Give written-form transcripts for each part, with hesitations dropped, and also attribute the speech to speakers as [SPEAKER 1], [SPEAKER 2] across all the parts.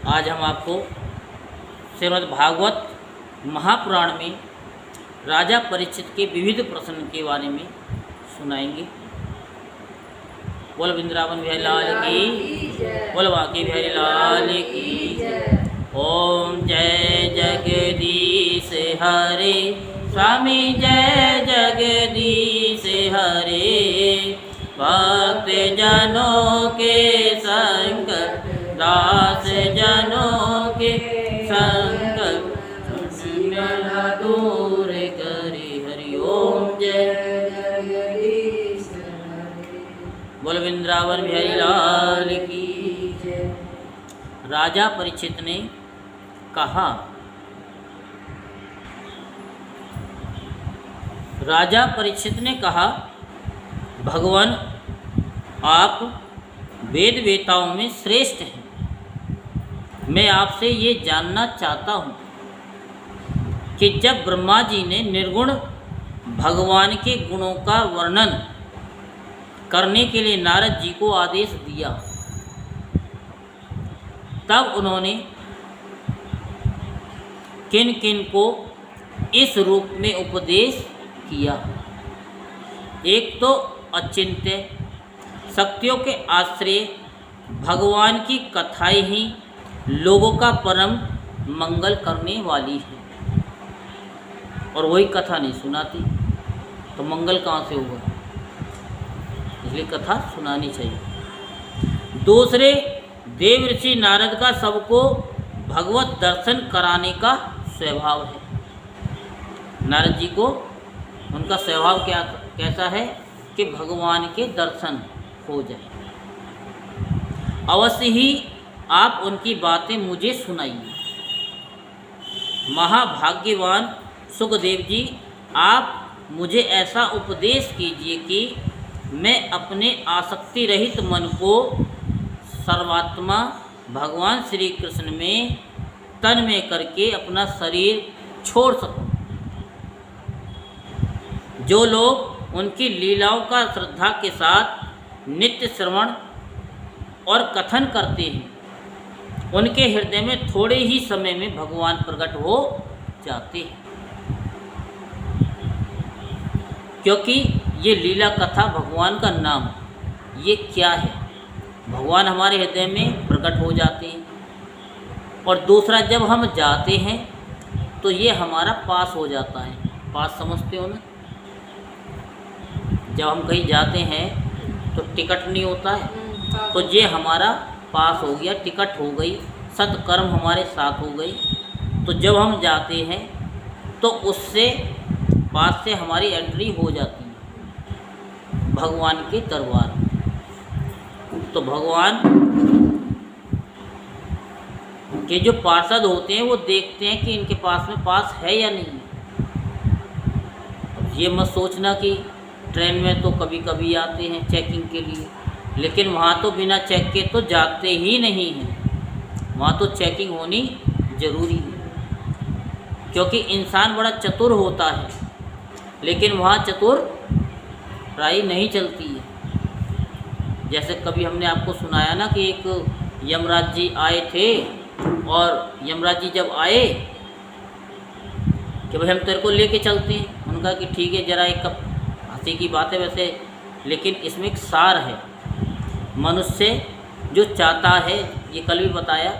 [SPEAKER 1] आज हम आपको श्रीमद् भागवत महापुराण में राजा परीक्षित के विविध प्रश्न के बारे में सुनाएंगे। बोल वृंदावन बिहारी लाल की, बोल बांके बिहारी लाल की। ओम जय जगदीश हरे स्वामी, जय जगदीश हरे। भक्त जनों के संकट, दास जनों के संकट दूर करे। हरि ओम जय जगदीश हरे। बोल वृंदावन बिहारी लाल की जय। राजा परीक्षित ने कहा, राजा परीक्षित ने कहा, भगवान आप वेद वेताओं में श्रेष्ठ हैं। मैं आपसे ये जानना चाहता हूँ कि जब ब्रह्मा जी ने निर्गुण भगवान के गुणों का वर्णन करने के लिए नारद जी को आदेश दिया, तब उन्होंने किन किन को इस रूप में उपदेश किया। एक तो अचिंत्य शक्तियों के आश्रय भगवान की कथाएं ही लोगों का परम मंगल करने वाली है, और वही कथा नहीं सुनाती तो मंगल कहाँ से होगा, इसलिए कथा सुनानी चाहिए। दूसरे, देव ऋषि नारद का सबको भगवत दर्शन कराने का स्वभाव है। नारद जी को उनका स्वभाव कैसा है कि भगवान के दर्शन हो जाए। अवश्य ही आप उनकी बातें मुझे सुनाइए। महाभाग्यवान सुखदेव जी, आप मुझे ऐसा उपदेश कीजिए कि मैं अपने आसक्ति रहित मन को सर्वात्मा भगवान श्री कृष्ण में तन्मय करके अपना शरीर छोड़ सकूं। जो लोग उनकी लीलाओं का श्रद्धा के साथ नित्य श्रवण और कथन करते हैं, उनके हृदय में थोड़े ही समय में भगवान प्रकट हो जाते हैं। क्योंकि ये लीला कथा भगवान का नाम, ये क्या है, भगवान हमारे हृदय में प्रकट हो जाते हैं। और दूसरा, जब हम जाते हैं तो ये हमारा पास हो जाता है। पास समझते हो ना? जब हम कहीं जाते हैं तो टिकट नहीं होता है, तो ये हमारा पास हो गया, टिकट हो गई, सत्कर्म हमारे साथ हो गई। तो जब हम जाते हैं तो उससे पास से हमारी एंट्री हो जाती है भगवान के दरबार में। तो भगवान के जो पार्षद होते हैं वो देखते हैं कि इनके पास में पास है या नहीं है। ये मत सोचना कि ट्रेन में तो कभी कभी आते हैं चेकिंग के लिए, लेकिन वहाँ तो बिना चेक के तो जाते ही नहीं हैं। वहाँ तो चेकिंग होनी ज़रूरी है, क्योंकि इंसान बड़ा चतुर होता है, लेकिन वहाँ चतुराई नहीं चलती है। जैसे कभी हमने आपको सुनाया ना कि एक यमराज जी आए थे, और यमराज जी जब आए कि भाई हम तेरे को लेके चलते हैं, उनका कि ठीक है, ज़रा एक कप, हंसी की बात है वैसे, लेकिन इसमें एक सार है। मनुष्य जो चाहता है, ये कल भी बताया,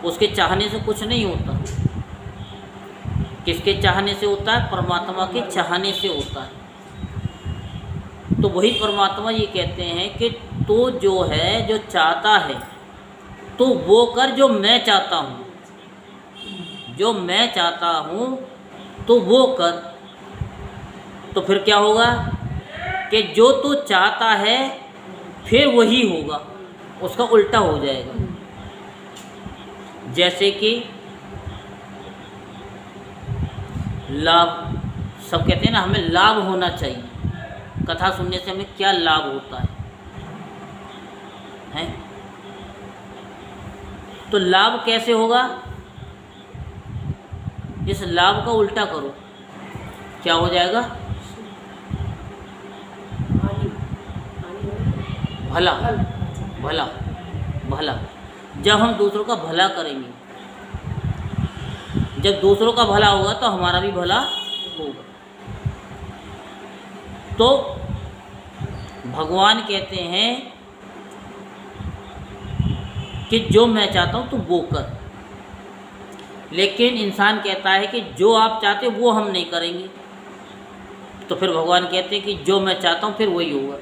[SPEAKER 1] उसके चाहने से कुछ नहीं होता। किसके चाहने से होता है? परमात्मा के चाहने से होता है। तो वही परमात्मा ये कहते हैं कि तू जो है, जो चाहता है, तो वो कर जो मैं चाहता हूँ। जो मैं चाहता हूँ तो वो कर। तो फिर क्या होगा कि जो तू चाहता है फिर वही होगा, उसका उल्टा हो जाएगा। जैसे कि लाभ, सब कहते हैं ना हमें लाभ होना चाहिए। कथा सुनने से हमें क्या लाभ होता है, हैं? तो लाभ कैसे होगा? इस लाभ का उल्टा करो, क्या हो जाएगा? भला भला भला। जब हम दूसरों का भला करेंगे। जब दूसरों का भला होगा तो हमारा भी भला होगा। तो भगवान कहते हैं कि जो मैं चाहता हूँ तू वो कर, लेकिन इंसान कहता है कि जो आप चाहते हो वो हम नहीं करेंगे। तो फिर भगवान कहते हैं कि जो मैं चाहता हूँ फिर वही होगा।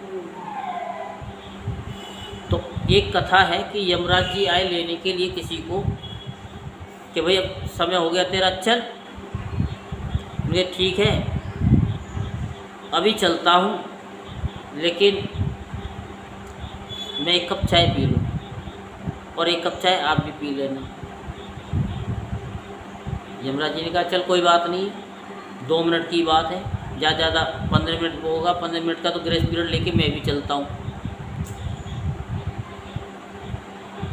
[SPEAKER 1] तो एक कथा है कि यमराज जी आए लेने के लिए किसी को कि भाई अब समय हो गया तेरा, चल। मुझे ठीक है अभी चलता हूँ, लेकिन मैं एक कप चाय पी लूँ और एक कप चाय आप भी पी लेना। यमराज जी ने कहा चल कोई बात नहीं, 2 मिनट की बात है, ज़्यादा 15 मिनट होगा, 15 मिनट का तो ग्रेस पीरियड लेके मैं भी चलता हूँ।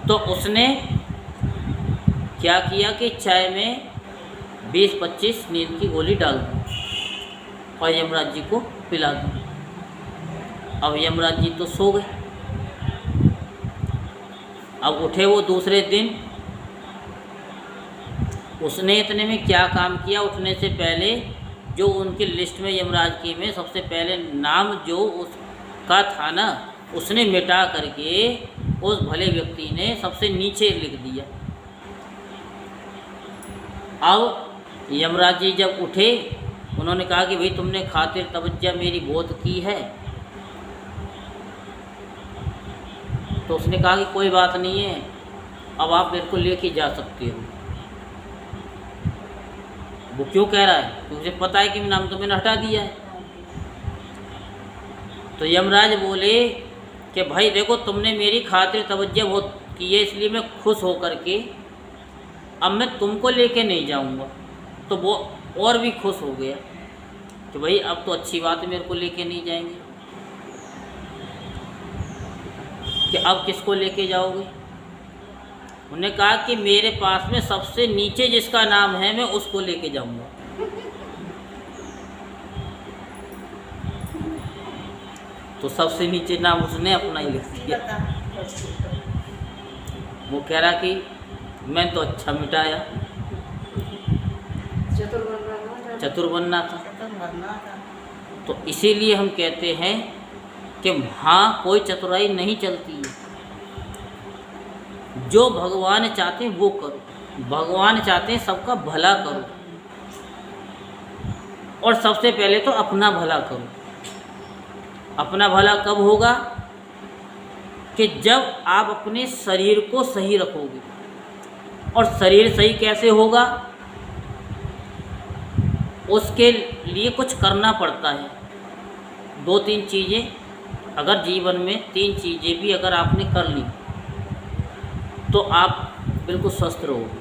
[SPEAKER 1] तो उसने क्या किया कि चाय में 20-25 नींद की गोली डाल दी और यमराज जी को पिला दी। अब यमराज जी तो सो गए। अब उठे वो दूसरे दिन। उसने इतने में क्या काम किया, उठने से पहले जो उनकी लिस्ट में यमराज की में सबसे पहले नाम जो उसका था ना, उसने मिटा करके उस भले व्यक्ति ने सबसे नीचे लिख दिया। अब यमराज जी जब उठे, उन्होंने कहा कि भाई तुमने खातिर तवज्जो मेरी बहुत की है। तो उसने कहा कि कोई बात नहीं है, अब आप मेरे को लेके जा सकते हो। वो क्यों कह रहा है? क्योंकि मुझे पता है कि नाम तो मैंने हटा दिया है। तो यमराज बोले कि भाई देखो तुमने मेरी खातिर तवज्जो बहुत की है, इसलिए मैं खुश होकर के अब मैं तुमको लेके नहीं जाऊंगा। तो वो और भी खुश हो गया कि भाई अब तो अच्छी बात है, मेरे को लेके नहीं जाएंगे, कि अब किसको लेके जाओगे? उन्होंने कहा कि मेरे पास में सबसे नीचे जिसका नाम है मैं उसको लेके जाऊंगा। तो सबसे नीचे नाम उसने अपना ही लिख दिया। वो कह रहा कि मैं तो अच्छा मिटाया, चतुर बनना था। तो इसीलिए हम कहते हैं कि हाँ, कोई चतुराई नहीं चलती है। जो भगवान चाहते हैं वो करो। भगवान चाहते हैं सबका भला करो, और सबसे पहले तो अपना भला करो। अपना भला कब होगा? कि जब आप अपने शरीर को सही रखोगे। और शरीर सही कैसे होगा? उसके लिए कुछ करना पड़ता है। 2-3 चीज़ें अगर जीवन में 3 चीज़ें भी अगर आपने कर ली तो आप बिल्कुल स्वस्थ रहोगे।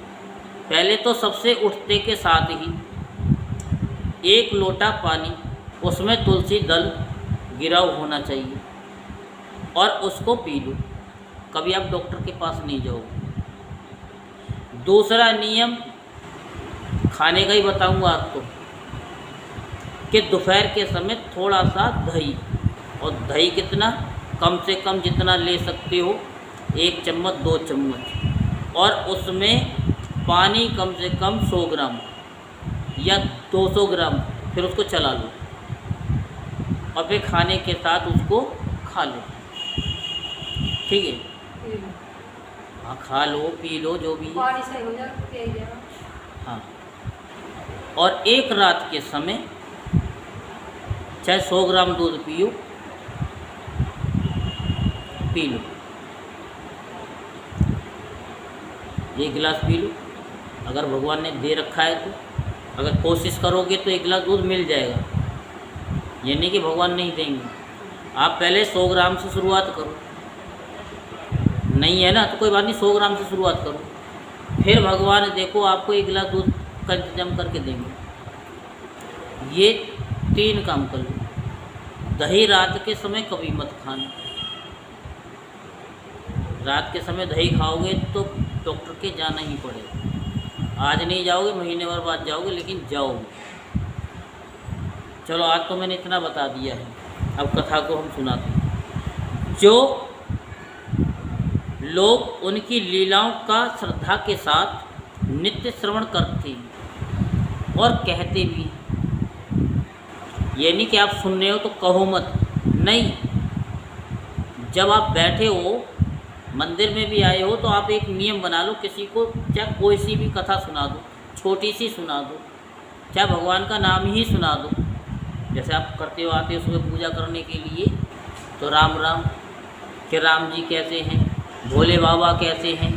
[SPEAKER 1] पहले तो सबसे उठते के साथ ही 1 लोटा पानी, उसमें तुलसी दल गिरा होना चाहिए और उसको पी लो। कभी आप डॉक्टर के पास नहीं जाओगे। दूसरा नियम खाने का ही बताऊंगा आपको कि दोपहर के समय थोड़ा सा दही, और दही कितना, कम से कम जितना ले सकते हो, 1 चम्मच 2 चम्मच, और उसमें पानी कम से कम 100 ग्राम या 200 ग्राम, फिर उसको चला लो और फिर खाने के साथ उसको खा लो। ठीक है? हाँ, खा लो, पी लो, जो भी है। हाँ, और एक रात के समय चाहे 100 ग्राम दूध पियो, पी लो, 1 गिलास पी लो। अगर भगवान ने दे रखा है तो, अगर कोशिश करोगे तो 1 गिलास दूध मिल जाएगा। ये नहीं कि भगवान नहीं देंगे। आप पहले 100 ग्राम से शुरुआत करो, नहीं है ना तो कोई बात नहीं, 100 ग्राम से शुरुआत करो, फिर भगवान देखो आपको 1 गिलास दूध का इंतजाम करके देंगे। ये 3 काम कर लो। दही रात के समय कभी मत खाना। रात के समय दही खाओगे तो डॉक्टर के जाना ही पड़ेगा। आज नहीं जाओगे, महीने भर बाद जाओगे, लेकिन जाओगे। चलो, आज तो मैंने इतना बता दिया है, अब कथा को हम सुनाते हैं। जो लोग उनकी लीलाओं का श्रद्धा के साथ नित्य श्रवण करते और कहते भी। ये नहीं कि आप सुन रहे हो तो कहो मत, नहीं, जब आप बैठे हो मंदिर में भी आए हो तो आप एक नियम बना लो, किसी को चाहे कोई सी भी कथा सुना दो, छोटी सी सुना दो, चाहे भगवान का नाम ही सुना दो। जैसे आप करते हो, आते हो सुबह पूजा करने के लिए, तो राम राम कि राम जी कैसे हैं, भोले बाबा कैसे हैं,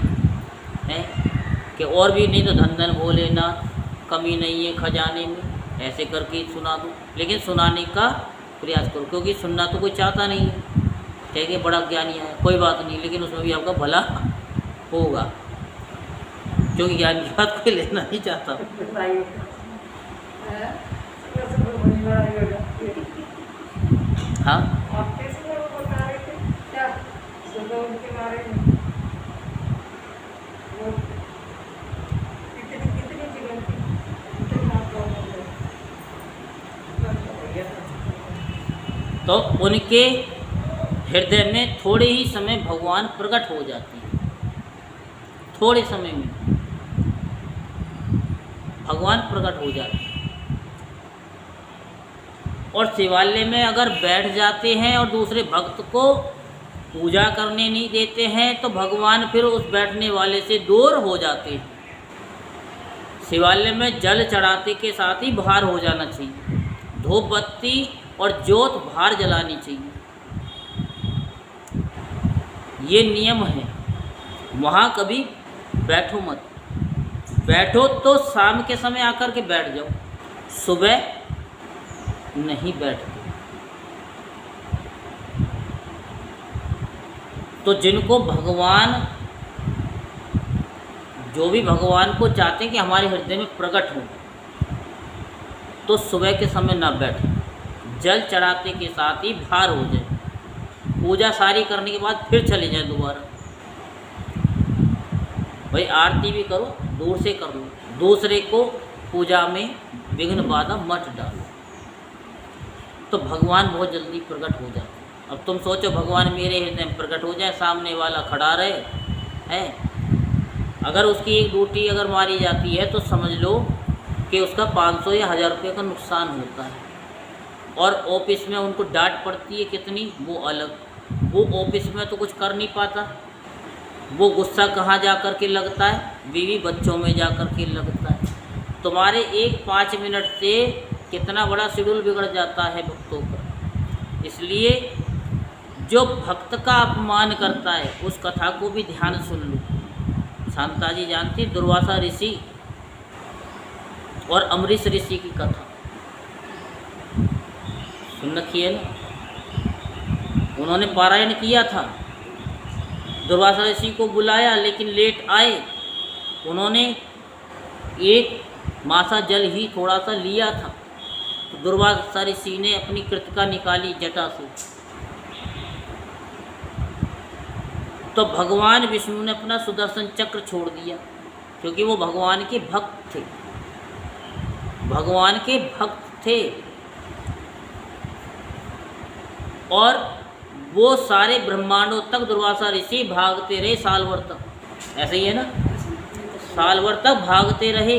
[SPEAKER 1] कि और भी नहीं तो धन धन भोलेनाथ, कमी नहीं है खजाने में, ऐसे करके सुना दो। लेकिन सुनाने का प्रयास करो, क्योंकि सुनना तो कोई चाहता नहीं है, कहेंगे बड़ा ज्ञानी है, कोई बात नहीं, लेकिन उसमें भी आपका भला होगा, क्योंकि ज्ञान की बात कोई लेना नहीं चाहता। हाँ, तो उनके हृदय में थोड़े ही समय भगवान प्रकट हो जाते हैं, थोड़े समय में भगवान प्रकट हो जाते हैं। और शिवालय में अगर बैठ जाते हैं और दूसरे भक्त को पूजा करने नहीं देते हैं तो भगवान फिर उस बैठने वाले से दूर हो जाते हैं। शिवालय में जल चढ़ाते के साथ ही बाहर हो जाना चाहिए, धूप बत्ती और जोत बाहर जलानी चाहिए, ये नियम है। वहाँ कभी बैठो मत, बैठो तो शाम के समय आकर के बैठ जाओ, सुबह नहीं बैठते। तो जिनको भगवान, जो भी भगवान को चाहते हैं कि हमारे हृदय में प्रकट हो, तो सुबह के समय ना बैठे, जल चढ़ाते के साथ ही बाहर हो जाए, पूजा सारी करने के बाद फिर चले जाए दोबारा। भाई आरती भी करो, दूर से कर लो, दूसरे को पूजा में विघ्न बाधा मत डालो, तो भगवान बहुत जल्दी प्रकट हो जाते। अब तुम सोचो भगवान मेरे हृदय में प्रकट हो जाए, सामने वाला खड़ा रहे है, अगर उसकी एक ड्यूटी अगर मारी जाती है तो समझ लो कि उसका 500 या 1000 रुपये का नुकसान होता है। और ऑफिस में उनको डांट पड़ती है कितनी, वो अलग, वो ऑफिस में तो कुछ कर नहीं पाता, वो गुस्सा कहाँ जा कर के लगता है, बीवी बच्चों में जा कर के लगता है। तुम्हारे एक 5 मिनट से कितना बड़ा शेड्यूल बिगड़ जाता है भक्तों का। इसलिए जो भक्त का अपमान करता है उस कथा को भी ध्यान सुन लो। शांता जी जानती दुर्वासा ऋषि और अमरीश ऋषि की कथा सुन रखी है ना, उन्होंने पारायण किया था, दुर्वासा ऋषि को बुलाया लेकिन लेट आए, उन्होंने एक मासा जल ही थोड़ा सा लिया था, तो दुर्वासा ऋषि ने अपनी कृतिका निकाली जटा से, तो भगवान विष्णु ने अपना सुदर्शन चक्र छोड़ दिया, क्योंकि वो भगवान के भक्त थे, भगवान के भक्त थे। और वो सारे ब्रह्मांडों तक दुर्वासा ऋषि भागते रहे, साल भर तक, ऐसे ही है ना, साल भर तक भागते रहे।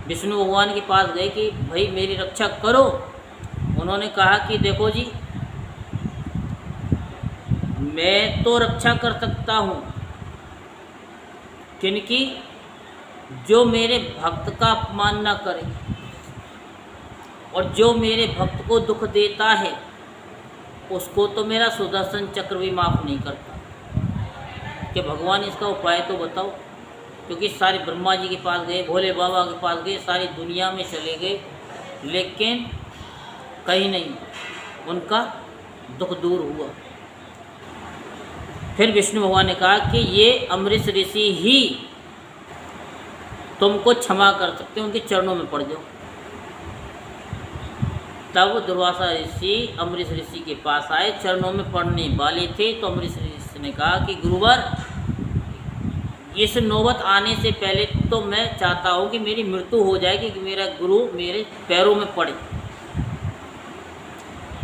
[SPEAKER 1] विष्णु भगवान के पास गए कि भाई मेरी रक्षा करो। उन्होंने कहा कि देखो जी, मैं तो रक्षा कर सकता हूँ, किनकी, जो मेरे भक्त का अपमान ना करे और जो मेरे भक्त को दुख देता है उसको तो मेरा सुदर्शन चक्र भी माफ़ नहीं करता। कि भगवान इसका उपाय तो बताओ, क्योंकि सारे ब्रह्मा जी के पास गए, भोले बाबा के पास गए, सारी दुनिया में चले गए, लेकिन कहीं नहीं उनका दुख दूर हुआ। फिर विष्णु भगवान ने कहा कि ये अमरीश ऋषि ही तुमको क्षमा कर सकते, उनके चरणों में पड़ जाओ। तब दुर्वासा ऋषि अमरीश ऋषि के पास आए, चरणों में पड़ने वाले थे, तो अमरीश ऋषि ने कहा कि गुरुवर, इस नौबत आने से पहले तो मैं चाहता हूँ कि मेरी मृत्यु हो जाए, कि मेरा गुरु मेरे पैरों में पड़े।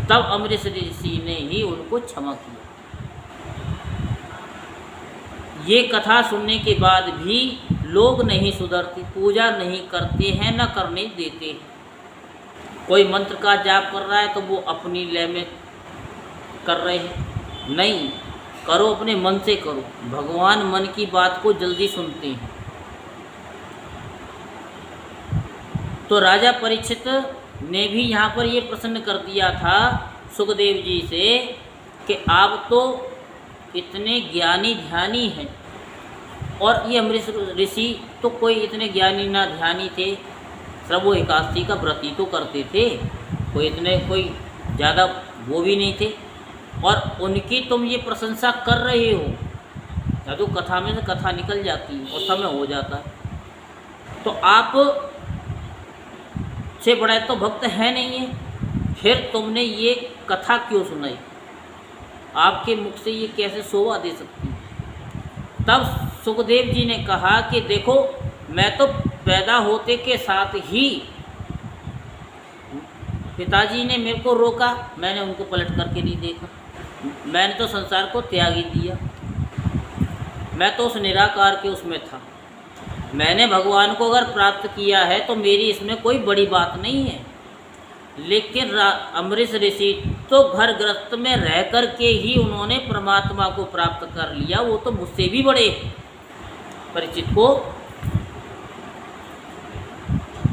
[SPEAKER 1] तब अमरीश ऋषि ने ही उनको क्षमा किया। ये कथा सुनने के बाद भी लोग नहीं सुधरते, पूजा नहीं करते हैं, न करने देते हैं। कोई मंत्र का जाप कर रहा है तो वो अपनी लय में कर रहे हैं। नहीं, करो अपने मन से करो। भगवान मन की बात को जल्दी सुनते हैं। तो राजा परीक्षित ने भी यहाँ पर ये प्रश्न कर दिया था सुखदेव जी से कि आप तो इतने ज्ञानी ध्यानी हैं, और ये अमरीश ऋषि तो कोई इतने ज्ञानी ना ध्यानी थे, सब वो एकादशी का व्रत ही तो करते थे, कोई ज़्यादा वो भी नहीं थे, और उनकी तुम ये प्रशंसा कर रहे हो। या तो कथा में से कथा निकल जाती है और समय हो जाता है, तो आप से बड़ा तो भक्त है नहीं है, फिर तुमने ये कथा क्यों सुनाई? आपके मुख से ये कैसे शोभा दे सकती है? तब सुखदेव जी ने कहा कि देखो, मैं तो पैदा होते के साथ ही पिताजी ने मेरे को रोका, मैंने उनको पलट करके नहीं देखा, मैंने तो संसार को त्याग ही दिया, मैं तो उस निराकार के उसमें था। मैंने भगवान को अगर प्राप्त किया है तो मेरी इसमें कोई बड़ी बात नहीं है। लेकिन अमरीश ऋषि तो घर गृहस्थ में रह कर के ही उन्होंने परमात्मा को प्राप्त कर लिया, वो तो मुझसे भी बड़े। परीक्षित को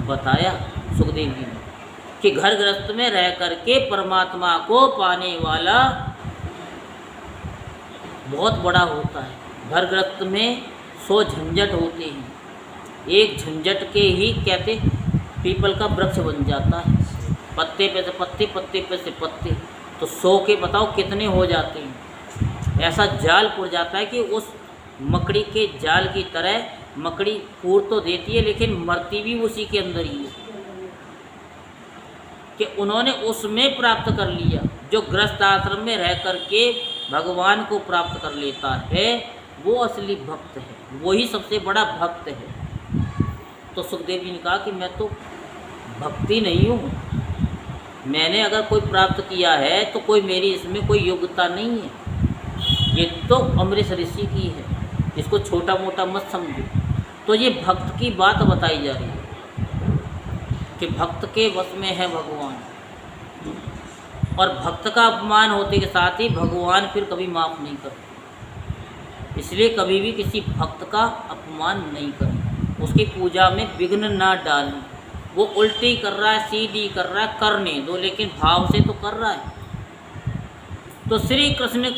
[SPEAKER 1] बताया सुखदेव जी ने कि घर गृहस्थ में रह कर के परमात्मा को पाने वाला बहुत बड़ा होता है। घर गृहस्थ में 100 झंझट होते हैं, एक झंझट के ही कहते पीपल का वृक्ष बन जाता है, पत्ते पे से पत्ते, पत्ते पे से पत्ते, तो 100 के बताओ कितने हो जाते हैं। ऐसा जाल पुर जाता है कि उस मकड़ी के जाल की तरह मकड़ी पूर तो देती है लेकिन मरती भी उसी के अंदर ही है, कि उन्होंने उसमें प्राप्त कर लिया। जो गृहस्थ आश्रम में रह कर के भगवान को प्राप्त कर लेता है वो असली भक्त है, वही सबसे बड़ा भक्त है। तो सुखदेव जी ने कहा कि मैं तो भक्ति नहीं हूँ, मैंने अगर कोई प्राप्त किया है तो कोई मेरी इसमें कोई योग्यता नहीं है, ये तो अमरीश ऋषि की है, इसको छोटा मोटा मत समझो। तो ये भक्त की बात बताई जा रही है कि भक्त के वश में है भगवान, और भक्त का अपमान होते के साथ ही भगवान फिर कभी माफ़ नहीं करते। इसलिए कभी भी किसी भक्त का अपमान नहीं करें, उसकी पूजा में विघ्न ना डालें। वो उल्टी कर रहा है, सीधी कर रहा है, करने दो, लेकिन भाव से तो कर रहा है। तो श्री कृष्ण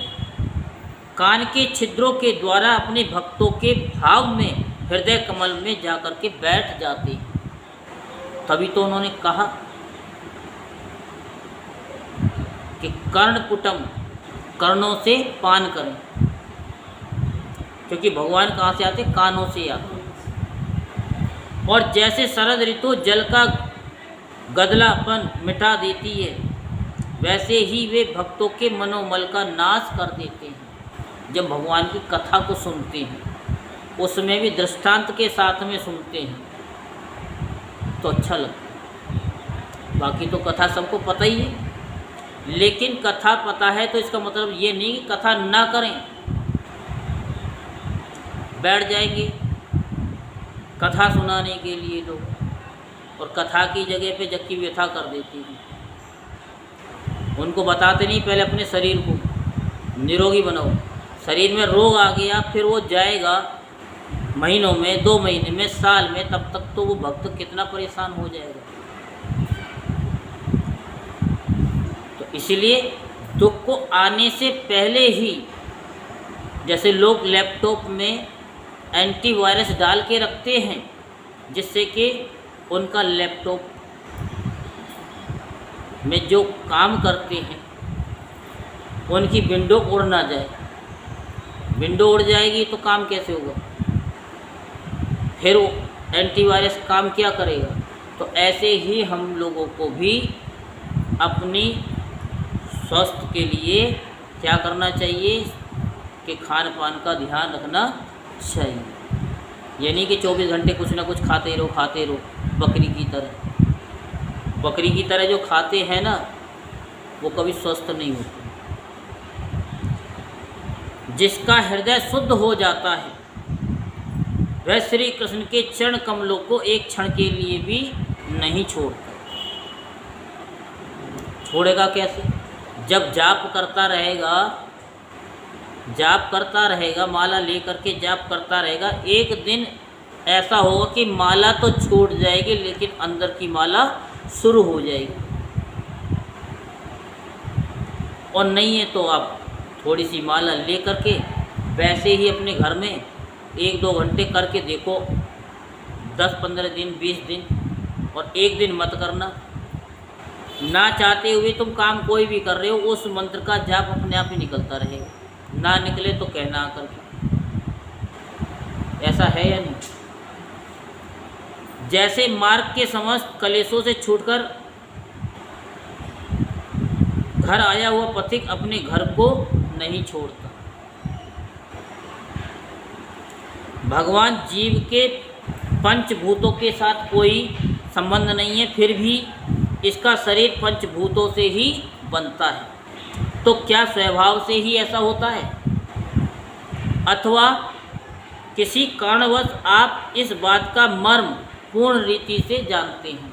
[SPEAKER 1] कान के छिद्रों के द्वारा अपने भक्तों के भाव में हृदय कमल में जाकर के बैठ जाते हैं। तभी तो उन्होंने कहा कि कर्णपुटम, कर्णों से पान करें, क्योंकि भगवान कहाँ से आते? कानों से आते। और जैसे शरद ऋतु जल का गदलापन मिटा देती है, वैसे ही वे भक्तों के मनोमल का नाश कर देते हैं। जब भगवान की कथा को सुनते हैं, उसमें भी दृष्टांत के साथ में सुनते हैं, तो अच्छा लगता है। बाकी तो कथा सबको पता ही है, लेकिन कथा पता है तो इसका मतलब ये नहीं कि कथा ना करें। बैठ जाएंगे कथा सुनाने के लिए लोग, और कथा की जगह पे जक्की व्यथा कर देती हैं। उनको बताते नहीं, पहले अपने शरीर को निरोगी बनाओ। शरीर में रोग आ गया फिर वो जाएगा महीनों में, 2 महीने में, साल में, तब तक तो वो भक्त कितना परेशान हो जाएगा। तो इसलिए दुख को आने से पहले ही, जैसे लोग लैपटॉप में एंटीवायरस डाल के रखते हैं जिससे कि उनका लैपटॉप में जो काम करते हैं उनकी विंडो उड़ ना जाए। विंडो उड़ जाएगी तो काम कैसे होगा? फिर वो एंटीवायरस काम क्या करेगा? तो ऐसे ही हम लोगों को भी अपनी स्वास्थ्य के लिए क्या करना चाहिए कि खान पान का ध्यान रखना चाहिए। यानी कि 24 घंटे कुछ ना कुछ खाते रहो, बकरी की तरह। बकरी की तरह जो खाते हैं ना, वो कभी स्वस्थ नहीं होते। जिसका हृदय शुद्ध हो जाता है वह श्री कृष्ण के चरण कमलों को एक क्षण के लिए भी नहीं छोड़ता। छोड़ेगा कैसे? जब जाप करता रहेगा, माला लेकर के जाप करता रहेगा, एक दिन ऐसा होगा कि माला तो छूट जाएगी लेकिन अंदर की माला शुरू हो जाएगी। और नहीं है तो आप थोड़ी सी माला ले करके वैसे ही अपने घर में 1-2 घंटे करके देखो, 10-15 दिन 20 दिन, और एक दिन मत करना। ना चाहते हुए तुम काम कोई भी कर रहे हो, उस मंत्र का जाप अपने आप ही निकलता रहेगा। ना निकले तो कहना आकर के। ऐसा है या नहीं? जैसे मार्ग के समस्त कलेशों से छूटकर घर आया हुआ पथिक अपने घर को नहीं छोड़ता। भगवान जीव के पंचभूतों के साथ कोई संबंध नहीं है, फिर भी इसका शरीर पंचभूतों से ही बनता है। तो क्या स्वभाव से ही ऐसा होता है, अथवा किसी कारणवश आप इस बात का मर्म पूर्ण रीति से जानते हैं?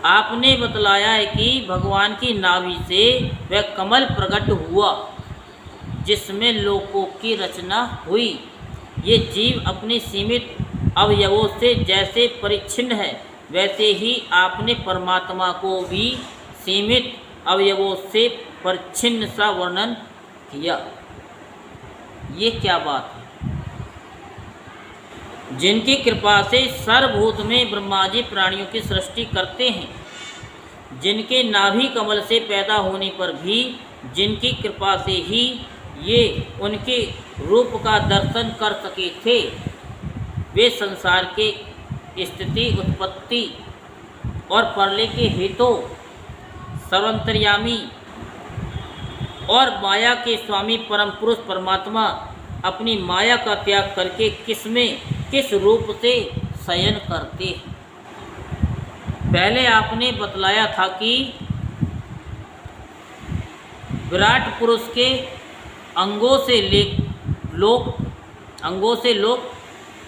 [SPEAKER 1] आपने बतलाया है कि भगवान की नाभि से वह कमल प्रकट हुआ जिसमें लोकों की रचना हुई। ये जीव अपने सीमित अवयवों से जैसे परिच्छिन्न है, वैसे ही आपने परमात्मा को भी सीमित अवयवों से परिच्छिन्न सा वर्णन किया। ये क्या बात है? जिनकी कृपा से सर्वभूत में ब्रह्मा जी प्राणियों की सृष्टि करते हैं, जिनके नाभि कमल से पैदा होने पर भी जिनकी कृपा से ही ये उनके रूप का दर्शन कर सके थे, वे संसार के स्थिति, उत्पत्ति और प्रलय के हेतु सर्वंतर्यामी और माया के स्वामी परम पुरुष परमात्मा अपनी माया का त्याग करके किस रूप से शयन करते हैं। पहले आपने बतलाया था कि विराट पुरुष के अंगों से लोक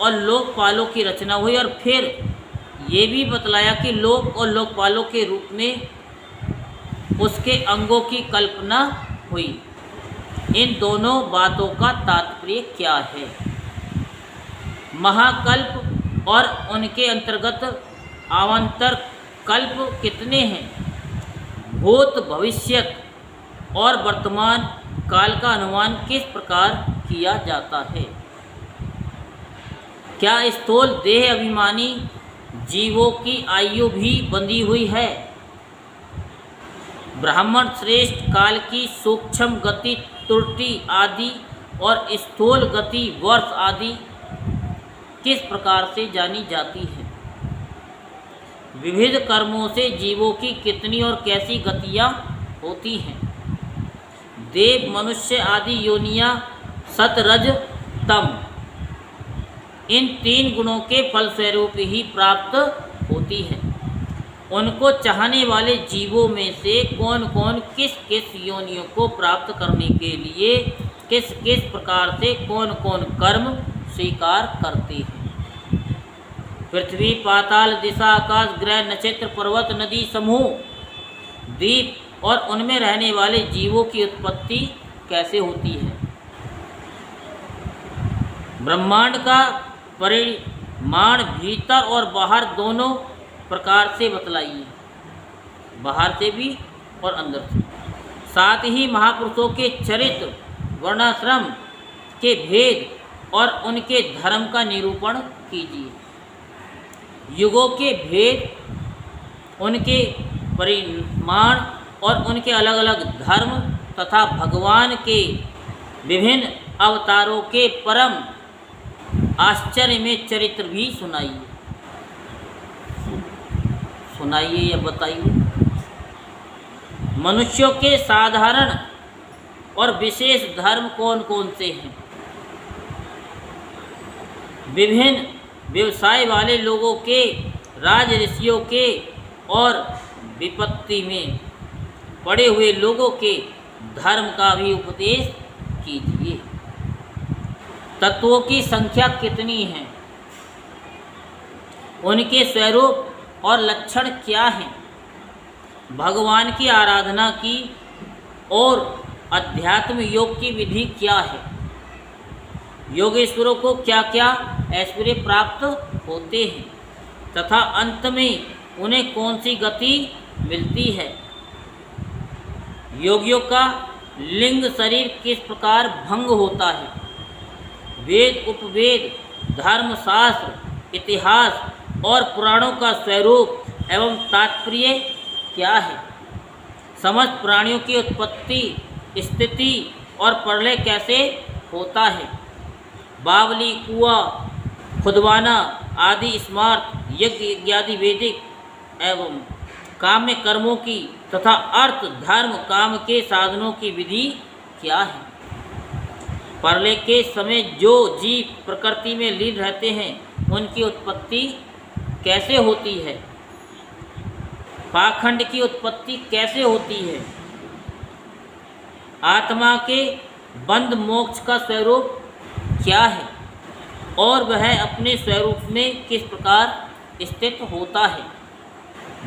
[SPEAKER 1] और लोकपालों की रचना हुई, और फिर ये भी बतलाया कि लोक और लोकपालों के रूप में उसके अंगों की कल्पना हुई। इन दोनों बातों का तात्पर्य क्या है? महाकल्प और उनके अंतर्गत अवान्तर कल्प कितने हैं? भूत, भविष्यत और वर्तमान काल का अनुमान किस प्रकार किया जाता है? क्या स्थूल देह अभिमानी जीवों की आयु भी बंधी हुई है? ब्राह्मण श्रेष्ठ काल की सूक्ष्म गति त्रुटि आदि और स्थूल गति वर्ष आदि किस प्रकार से जानी जाती है? विविध कर्मों से जीवों की कितनी और कैसी गतियाँ होती हैं? देव, मनुष्य आदि योनियाँ सत, रज, तम, इन 3 गुणों के फलस्वरूप ही प्राप्त होती है। उनको चाहने वाले जीवों में से कौन कौन किस किस योनियों को प्राप्त करने के लिए किस किस प्रकार से कौन कौन कर्म स्वीकार करते हैं? पृथ्वी, पाताल, दिशा, आकाश, ग्रह, नक्षत्र, पर्वत, नदी, समूह, द्वीप और उनमें रहने वाले जीवों की उत्पत्ति कैसे होती है? ब्रह्मांड का परिमाण भीतर और बाहर दोनों प्रकार से बतलाइए, बाहर से भी और अंदर से। साथ ही महापुरुषों के चरित्र, वर्णाश्रम के भेद और उनके धर्म का निरूपण कीजिए। युगों के भेद, उनके परिमाण और उनके अलग अलग धर्म तथा भगवान के विभिन्न अवतारों के परम आश्चर्य में चरित्र भी सुनाइए या बताइए। मनुष्यों के साधारण और विशेष धर्म कौन कौन से हैं? विभिन्न व्यवसाय वाले लोगों के, राज ऋषियों के और विपत्ति में पड़े हुए लोगों के धर्म का भी उपदेश कीजिए। तत्वों की संख्या कितनी है, उनके स्वरूप और लक्षण क्या हैं, भगवान की आराधना की और अध्यात्म योग की विधि क्या है, योगेश्वरों को क्या क्या ऐश्वर्य प्राप्त होते हैं तथा अंत में उन्हें कौन सी गति मिलती है, योगियों का लिंग शरीर किस प्रकार भंग होता है, वेद उपवेद धर्मशास्त्र इतिहास और पुराणों का स्वरूप एवं तात्पर्य क्या है, समस्त प्राणियों की उत्पत्ति स्थिति और प्रलय कैसे होता है, बावली कुआं खुदवाना आदि स्मार्त यज्ञ इत्यादि वैदिक एवं काम्य कर्मों की तथा अर्थ धर्म काम के साधनों की विधि क्या है, प्रलय के समय जो जीव प्रकृति में लीन रहते हैं उनकी उत्पत्ति कैसे होती है, पाखंड की उत्पत्ति कैसे होती है, आत्मा के बंध मोक्ष का स्वरूप क्या है और वह अपने स्वरूप में किस प्रकार स्थित होता है,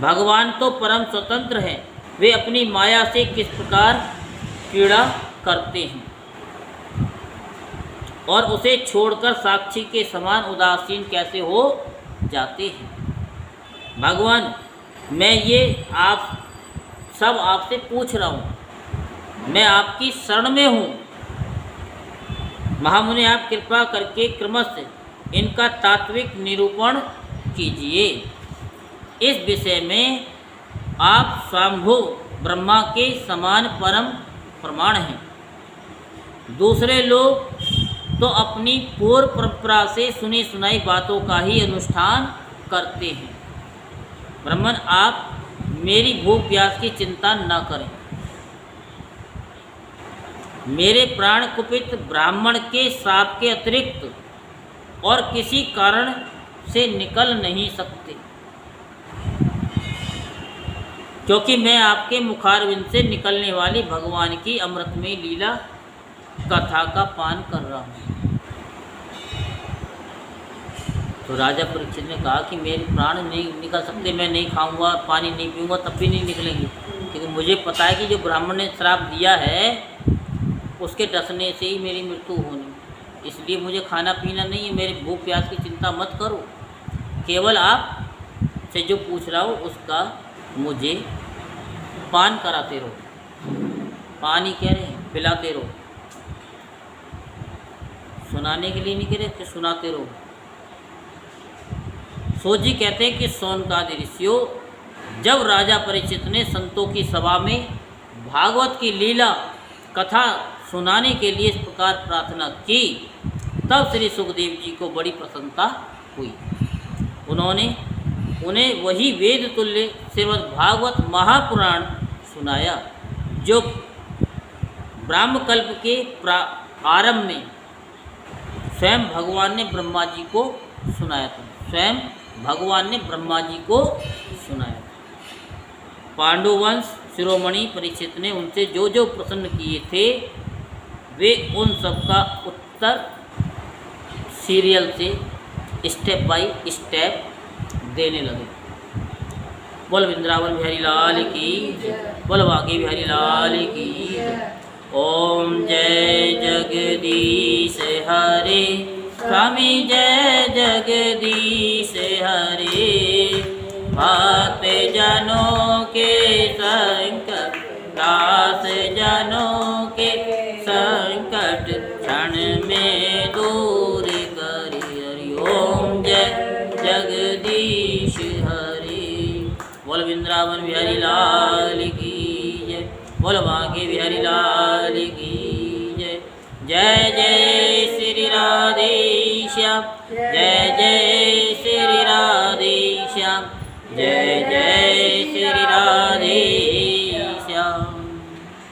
[SPEAKER 1] भगवान तो परम स्वतंत्र हैं, वे अपनी माया से किस प्रकार पीड़ा करते हैं और उसे छोड़कर साक्षी के समान उदासीन कैसे हो जाते हैं। भगवान, मैं ये आप सब आपसे पूछ रहा हूँ, मैं आपकी शरण में हूँ, महामुनि आप कृपा करके क्रमशः इनका तात्विक निरूपण कीजिए। इस विषय में आप स्वयंभू ब्रह्मा के समान परम प्रमाण हैं। दूसरे लोग तो अपनी पूर्व परंपरा से सुनी सुनाई बातों का ही अनुष्ठान करते हैं। ब्राह्मण, आप मेरी भूख प्यास की चिंता न करें। मेरे प्राण कुपित ब्राह्मण के शाप के अतिरिक्त और किसी कारण से निकल नहीं सकते, क्योंकि मैं आपके मुखारविंद से निकलने वाली भगवान की अमृतमय लीला कथा का पान कर रहा हूँ। तो राजा परीक्षित ने कहा कि मेरे प्राण नहीं निकल सकते, मैं नहीं खाऊंगा, पानी नहीं पीऊंगा, तब भी नहीं निकलेंगे, क्योंकि मुझे पता है कि जो ब्राह्मण ने श्राप दिया है उसके डसने से ही मेरी मृत्यु होनी, इसलिए मुझे खाना पीना नहीं है, मेरे भूख प्यास की चिंता मत करो, केवल आप से जो पूछ रहा हो उसका मुझे पान कराते रहो, पानी कह रहे हैं पिलाते रहो, सुनाने के लिए नहीं कह रहे कि सुनाते रहो। सोजी कहते हैं कि सौनकादि ऋषियों, जब राजा परीक्षित ने संतों की सभा में भागवत की लीला कथा सुनाने के लिए इस प्रकार प्रार्थना की, तब श्री सुखदेव जी को बड़ी प्रसन्नता हुई। उन्होंने उन्हें वही वेद तुल्य श्रीमद् भागवत महापुराण सुनाया जो ब्रह्मकल्प के आरंभ में स्वयं भगवान ने ब्रह्मा जी को सुनाया था, स्वयं भगवान ने ब्रह्मा जी को सुनाया था। पांडुवंश शिरोमणि परीक्षित ने उनसे जो जो प्रसन्न किए थे वे उन सब का उत्तर सीरियल से स्टेप बाय स्टेप देने लगे। बोल वृंदावन बिहारी लाल की, बोल बांके बिहारी लाल की। ओम जय जगदीश हरे, स्वामी जय जगदीश हरे। भक्त जनों के संकट, दास जनों के संकट क्षण में दूर करी। हरि ओम जय जगदीश हरे। बोल वृंदावन बिहारी लाल की जय, बोल बांके बिहारी लाल की जय। जय जय श्री राधे श्याम,